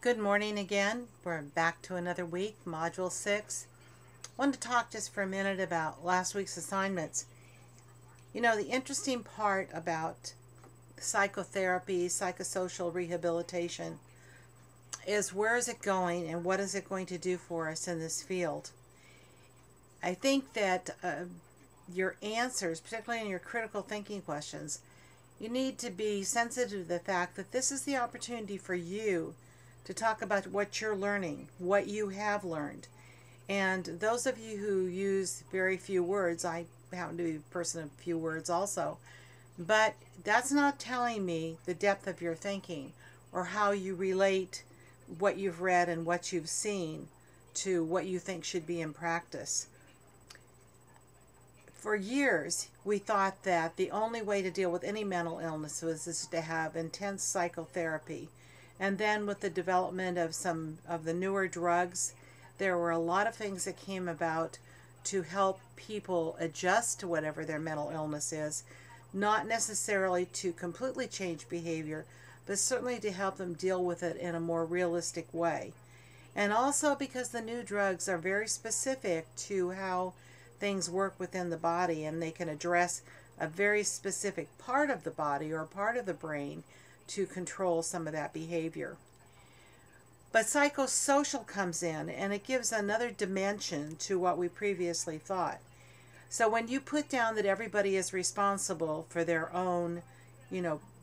Good morning again. We're back to another week, Module 6. I wanted to talk just for a minute about last week's assignments. You know, the interesting part about psychotherapy, psychosocial rehabilitation, is where is it going and what is it going to do for us in this field? I think that your answers, particularly in your critical thinking questions, you need to be sensitive to the fact that this is the opportunity for you to talk about what you're learning, what you have learned. And those of you who use very few words, I happen to be a person of few words also, but that's not telling me the depth of your thinking or how you relate what you've read and what you've seen to what you think should be in practice. For years, we thought that the only way to deal with any mental illness was to have intense psychotherapy. And then with the development of some of the newer drugs, there were a lot of things that came about to help people adjust to whatever their mental illness is, not necessarily to completely change behavior, but certainly to help them deal with it in a more realistic way. And also because the new drugs are very specific to how things work within the body, and they can address a very specific part of the body or part of the brain to control some of that behavior. But psychosocial comes in and it gives another dimension to what we previously thought. So when you put down that everybody is responsible for their own,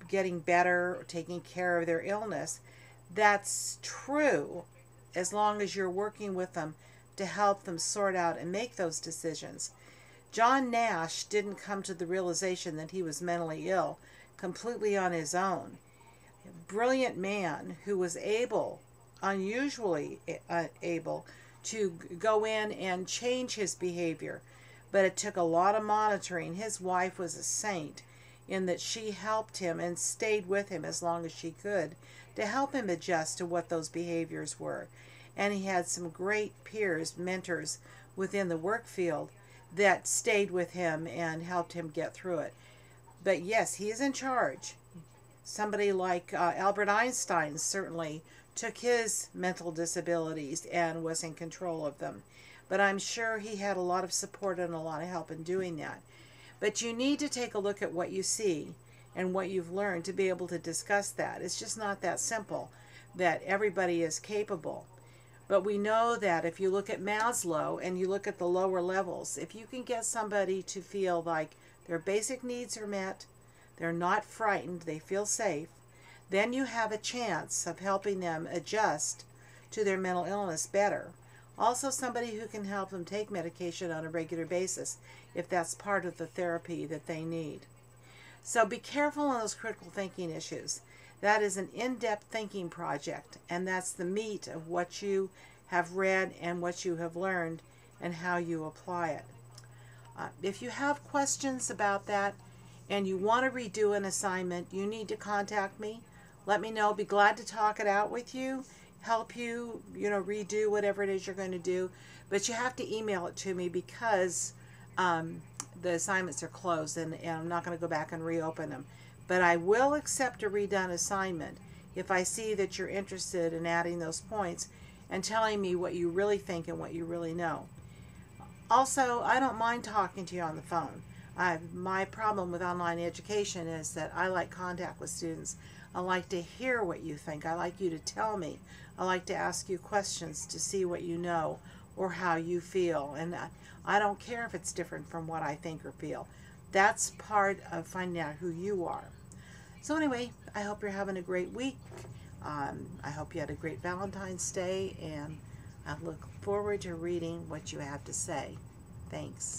getting better or taking care of their illness, that's true as long as you're working with them to help them sort out and make those decisions. John Nash didn't come to the realization that he was mentally ill completely on his own. A brilliant man who was unusually able to go in and change his behavior, but it took a lot of monitoring. His wife was a saint in that she helped him and stayed with him as long as she could to help him adjust to what those behaviors were. And he had some great peers, mentors within the work field that stayed with him and helped him get through it. But yes, he is in charge. Somebody like Albert Einstein certainly took his mental disabilities and was in control of them. But I'm sure he had a lot of support and a lot of help in doing that. But you need to take a look at what you see and what you've learned to be able to discuss that. It's just not that simple that everybody is capable. But we know that if you look at Maslow and you look at the lower levels, if you can get somebody to feel like their basic needs are met, they're not frightened, they feel safe, then you have a chance of helping them adjust to their mental illness better. Also, somebody who can help them take medication on a regular basis if that's part of the therapy that they need. So be careful on those critical thinking issues. That is an in-depth thinking project, and that's the meat of what you have read and what you have learned and how you apply it. If you have questions about that and you want to redo an assignment, you need to contact me. Let me know. Be glad to talk it out with you, help you, redo whatever it is you're going to do. But you have to email it to me because the assignments are closed and I'm not going to go back and reopen them. But I will accept a redone assignment if I see that you're interested in adding those points and telling me what you really think and what you really know. Also, I don't mind talking to you on the phone. My problem with online education is that I like contact with students. I like to hear what you think. I like you to tell me. I like to ask you questions to see what you know or how you feel. And I don't care if it's different from what I think or feel. That's part of finding out who you are. So anyway, I hope you're having a great week. I hope you had a great Valentine's Day, and I look forward to reading what you have to say. Thanks.